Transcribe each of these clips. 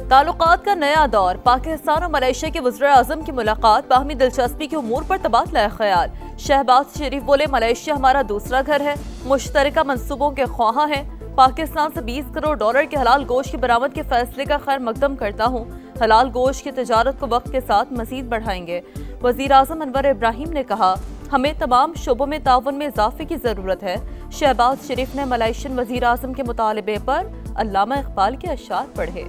ताल्लुकात का नया दौर। पाकिस्तान और मलेशिया के वज़ीर-ए-आज़म की मुलाकात, बाहमी दिलचस्पी के उमूर पर तबादला ख्याल। शहबाज शरीफ बोले, मलेशिया हमारा दूसरा घर है, मुश्तरका मंसूबों के ख्वाहा हैं। पाकिस्तान से 20 करोड़ डॉलर के हलाल गोश्त की बरामद के फैसले का खैर मकदम करता हूँ। हलाल गोश्त की तजारत को वक्त के साथ मजीद बढ़ाएंगे। वज़ीर-ए-आज़म अनवर इब्राहिम ने कहा, हमें तमाम शोबों में ताउन में इजाफे की जरूरत है। शहबाज शरीफ ने मलेशियन वज़ीर-ए-आज़म के मुतालबे पर अल्लामा इकबाल के अशआर पढ़े।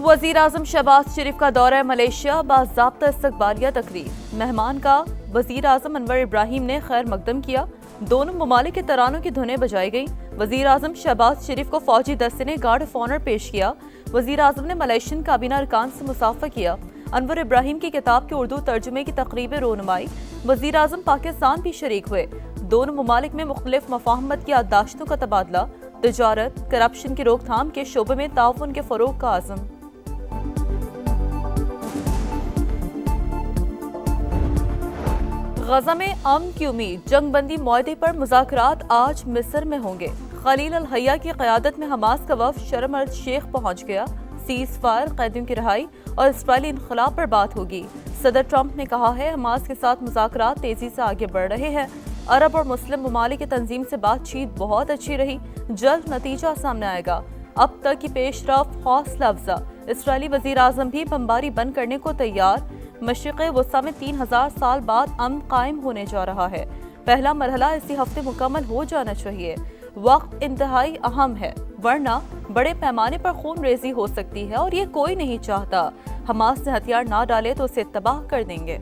वज़ीर-ए-आज़म शहबाज शरीफ का दौरा मलेशिया, बाज़ाब्ता इस्तकबालिया तकरीब। मेहमान का वज़ीर-ए-आज़म अनवर इब्राहिम ने खैर मकदम किया। दोनों ममालिक के तरानों की धुनें बजाई गईं। वज़ीर-ए-आज़म शहबाज शरीफ को फौजी दस्ते ने गार्ड ऑफ ऑनर पेश किया। वज़ीर-ए-आज़म ने मलेशियन काबीना अरकान से मुसाफा किया। अनवर इब्राहिम की किताब के उर्दू तर्जुमे की तकरीब रोनुमाई। वज़ीर-ए-आज़म पाकिस्तान भी शरीक हुए। दोनों ममालिक में मुख्तलिफ मफाहमत की याददाश्तों का तबादला। तिजारत, करप्शन की रोकथाम के शोबे में ताउन के फरोग का आज़म। गजा में अमन की उम्मीद। जंगबंदी मुआहदे पर मुज़ाकरात आज मिस्र में होंगे। खलील अल हया की क़यादत में हमास का वफ़द शर्म अल शेख पहुंच गया। सीज़ फायर, कैदियों की रिहाई और इसराइली इनक़लाब पर बात होगी। सदर ट्रंप ने कहा है, हमास के साथ मुज़ाकरात तेजी से आगे बढ़ रहे हैं। अरब और मुस्लिम ममालिक की तंजीम से बातचीत बहुत अच्छी रही, जल्द नतीजा सामने आएगा। अब तक की पेशरफ हौसला अफजा। इसराइली वज़ीर-ए-आज़म भी बमबारी बंद करने को तैयार। मशरिक़ वस्ता में 3000 साल बाद अमन कायम होने जा रहा है। पहला मरहला इसी हफ्ते मुकम्मल हो जाना चाहिए। वक्त इंतहाई अहम है, वरना बड़े पैमाने पर खून रेजी हो सकती है और ये कोई नहीं चाहता। हमास ने हथियार ना डाले तो उसे तबाह कर देंगे।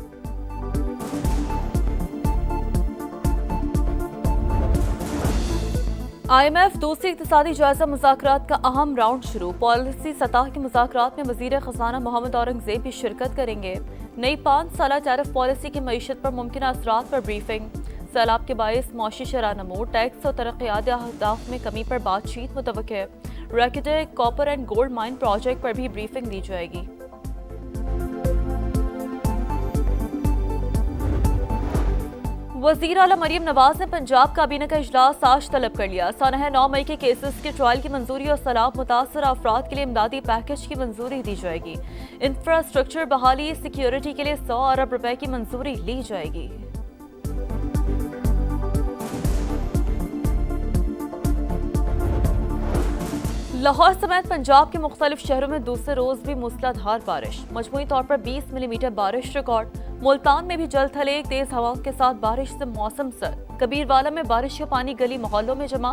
IMF दूसरी इक़्तिसादी जायजा मुज़ाकरात का अहम राउंड शुरू। पॉलिसी सतह के मुज़ाकरात में वज़ीर ख़ज़ाना मोहम्मद औरंगज़ेब भी शिरकत करेंगे। नई 5 साला टैरिफ पॉलिसी की मईशत पर मुमकिन असरात पर ब्रीफिंग। सैलाब के बायस मौशी शरह नमू, टैक्स और तरक्याती अहदाफ में कमी पर बातचीत मुतवक्किल है। रैकेटे copper and gold mine project पर भी ब्रीफिंग दी जाएगी। वज़ीर आला मरियम नवाज ने पंजाब काबीना का इजलास आज तलब कर लिया। सानह 9 मई के केसेस के ट्रायल की मंजूरी और सैलाब मुतासर अफराद के लिए इमदादी पैकेज की मंजूरी दी जाएगी। इंफ्रास्ट्रक्चर बहाली, सिक्योरिटी के लिए 100 अरब रुपए की मंजूरी ली जाएगी। लाहौर समेत पंजाब के मुख्तलिफ शहरों में दूसरे रोज भी मूसलाधार बारिश। मजमूई तौर पर 20 मिलीमीटर बारिश रिकॉर्ड। मुल्तान में भी जल थले, तेज हवाओं के साथ बारिश से मौसम सर्द। कबीरवाला में बारिश का पानी गली मोहल्लों में जमा।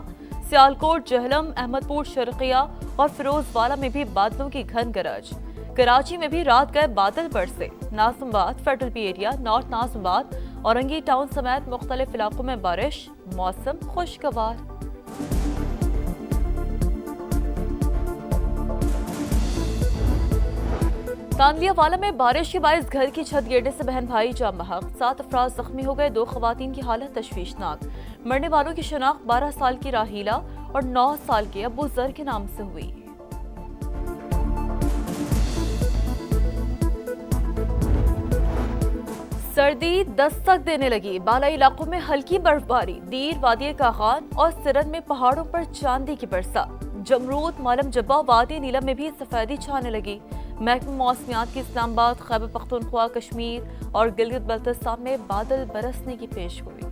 सियालकोट, जहलम, अहमदपुर, शर्किया और फिरोजवाला में भी बादलों की घन गरज। कराची में भी रात गए बादल बरसे। Nazimabad, federal B area, north Nazimabad, Orangi town समेत मुख्तलिफ इलाकों में बारिश। मौसम खुशगवार। तांदलियावाला में बारिश के बायस घर की छत गिरने से बहन भाई जाम बहक। 7 अफराद जख्मी हो गए। 2 खवातीन की हालत तशवीशनाक। मरने वालों की शनाख्त 12 साल की राहीला और 9 साल के अबू जर के नाम से हुई। सर्दी दस्तक देने लगी। बालाई इलाकों में हल्की बर्फबारी। दीर, वादी कागान और सिरन में पहाड़ों पर चांदी की बरसात। जमरूद, मालम जब्बा, वादी नीलम में भी सफेदी छाने लगी। महकमा मौसमियात की इस्लामाबाद, खैबर पख्तूनख्वा, कश्मीर और गिलगित बल्तिस्तान में बादल बरसने की पेशगोई।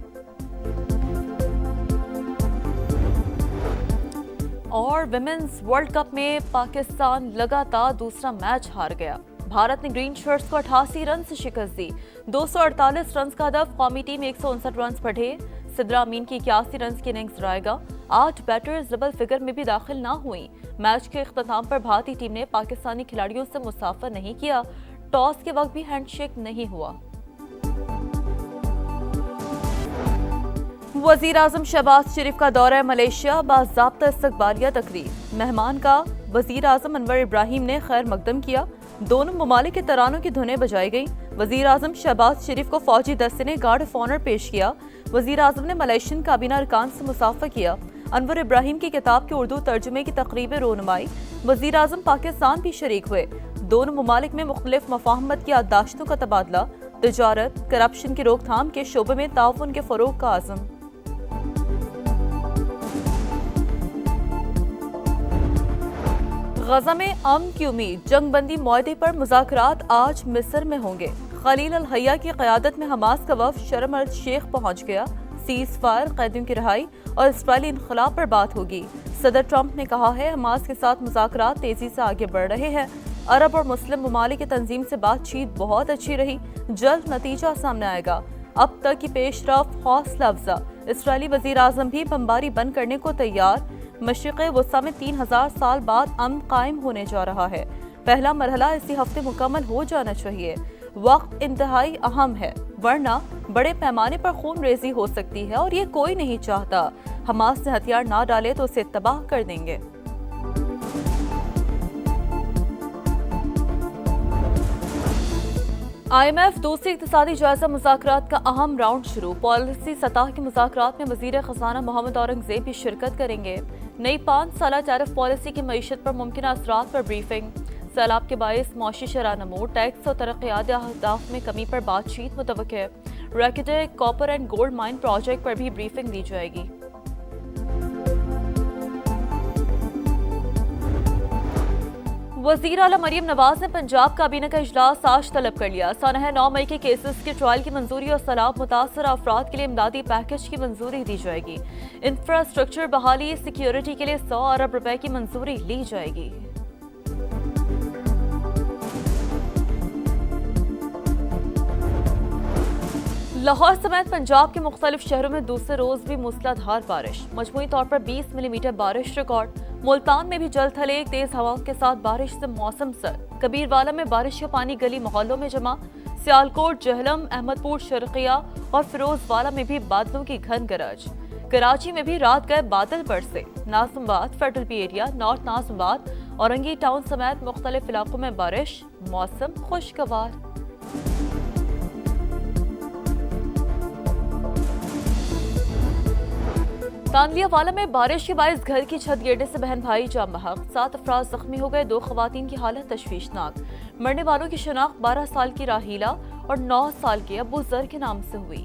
और विमेंस वर्ल्ड कप में पाकिस्तान लगातार दूसरा मैच हार गया। भारत ने ग्रीन शर्ट्स को 88 रन से शिकस्त दी। 248 रन का हदफ। कौमी टीम 159 रन बढ़े। सिद्रा अमीन की 81 रन की इनिंग्स रहेगा। 8 बैटर्स डबल फिगर में भी दाखिल ना हुई। मैच के इख्तिताम पर भारतीय टीम ने पाकिस्तानी खिलाड़ियों से मुसाफा नहीं किया। टॉस के वक्त भी हैंडशेक नहीं हुआ। वज़ीर-ए-आज़म शहबाज शरीफ का दौरा मलेशिया, बाज़ाब्ता इस्तकबालिया तकरीब। मेहमान का वज़ीर-ए-आज़म अनवर इब्राहिम ने खैर मकदम किया। दोनों ममालिक के तरानों की धुनें बजाई गईं। वज़ीर-ए-आज़म शहबाज शरीफ को फौजी दस्ते ने गार्ड ऑफ ऑनर पेश किया। वज़ीर-ए-आज़म ने मलेशियन काबीना अरकान से मुसाफा किया। अनवर इब्राहिम की किताब के उर्दू तर्जुमे की तकरीब रोनुमाई। वज़ीर-ए-आज़म पाकिस्तान भी शरीक हुए। दोनों ममालिक में मुख्तलिफ मफाहमत की याददाश्तों का तबादला। तिजारत, करप्शन की रोकथाम के शोबे में ताउन के फरोग का आज़म। गजा में अमन की उम्मीद, जंगबंदी मुआहदे पर मुज़ाकरात आज मिस्र में होंगे। खलील अल हया की क़यादत में हमास का वफ़द शर्म अल शेख पहुंच गया। सीज़ फायर, कैदियों की रिहाई और इस्राइली इनक़लाब पर बात होगी। सदर ट्रंप ने कहा है हमास के साथ मुज़ाकरात तेजी से आगे बढ़ रहे हैं। अरब और मुस्लिम ममालिक की तंजीम से बातचीत बहुत अच्छी रही, जल्द नतीजा सामने आएगा। अब तक की पेशरफ हौसला अफजा। इस्राइली वज़ीर आज़म भी बमबारी बंद करने को तैयार। मशरिक़ वस्ता में 3000 साल बाद अमन कायम होने जा रहा है। पहला मरहला इसी हफ्ते मुकम्मल हो जाना चाहिए। वक्त इंतहाई अहम है, वरना बड़े पैमाने पर खून रेजी हो सकती है और ये कोई नहीं चाहता। हमास ने हथियार ना डाले तो उसे तबाह कर देंगे। IMF दूसरी इक़्तिसादी जायजा मुज़ाकरात का अहम राउंड शुरू। पॉलिसी सतह के मुज़ाकरात में वज़ीर ख़ज़ाना मोहम्मद औरंगज़ेब भी शिरकत करेंगे। नई 5 साला टैरिफ पॉलिसी की मईशत पर मुमकिन असरात पर ब्रीफिंग। सैलाब के बायस मौशी शरह नमू, टैक्स और तरक्याती अहदाफ में कमी पर बातचीत मुतवक्किल। रैकेटेक copper and gold mine project पर भी ब्रीफिंग दी जाएगी। वज़ीर आला मरियम नवाज ने पंजाब काबीना का इजलास आज तलब कर लिया। सानह 9 मई के केसेस के ट्रायल की मंजूरी और सैलाब मुतासर अफराद के लिए इमदादी पैकेज की मंजूरी दी जाएगी। इंफ्रास्ट्रक्चर बहाली, सिक्योरिटी के लिए 100 अरब रुपए की मंजूरी ली जाएगी। लाहौर समेत पंजाब के मुख्तलिफ शहरों में दूसरे रोज भी मूसलाधार बारिश, मजमूई तौर पर 20 मिलीमीटर बारिश रिकॉर्ड। मुल्तान में भी जल थले, एक तेज हवाओं के साथ बारिश से मौसम सर्द। कबीरवाला में बारिश का पानी गली मोहल्लों में जमा। सियालकोट, जहलम, अहमदपुर, शर्किया और फिरोजवाला में भी बादलों की घन गरज। कराची में भी रात गए बादल बरसे। Nazimabad, federal B area, north Nazimabad, Orangi town समेत मुख्तलिफ इलाकों में बारिश, मौसम खुशगवार। तांदलियावाला में बारिश के बायस घर की छत गिरने से बहन भाई जाम बहक, 7 अफराद जख्मी हो गए। 2 खवातीन की हालत तशवीशनाक। मरने वालों की शनाख्त 12 साल की राहीला और 9 साल के अबू जर के नाम से हुई।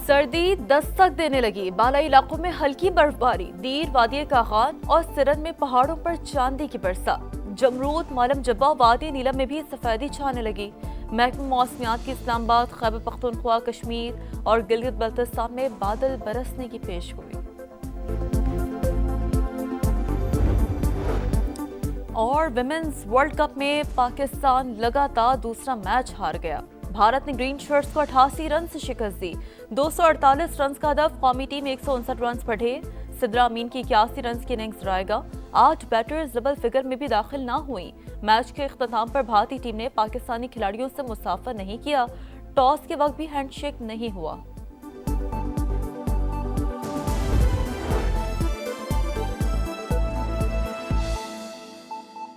सर्दी दस्तक देने लगी, बालाई इलाकों में हल्की बर्फबारी। दीर, वादी कागान और सिरन में पहाड़ों पर चांदी की बरसात। जमरूद, मालम जब्बा, वादी नीलम में भी सफेदी छाने लगी। महकमा मौसमियात की इस्लामाबाद, खैबर पख्तूनख्वा, कश्मीर और गिलगित बल्तिस्तान में बादल बरसने की पेशगोई। और विमेंस वर्ल्ड कप में पाकिस्तान लगातार दूसरा मैच हार गया। भारत ने ग्रीन शर्ट्स को 88 रन से शिकस्त दी। 248 रन का हदफ, कौमी टीम 159 रन पर ढेर। सिद्रा अमीन की 81 रन की इनिंग्स रहेगा। 8 बैटर्स डबल फिगर में भी दाखिल ना हुई। मैच के इख्तिताम पर भारतीय टीम ने पाकिस्तानी खिलाड़ियों से मुसाफा नहीं किया। टॉस के वक्त भी हैंडशेक नहीं हुआ।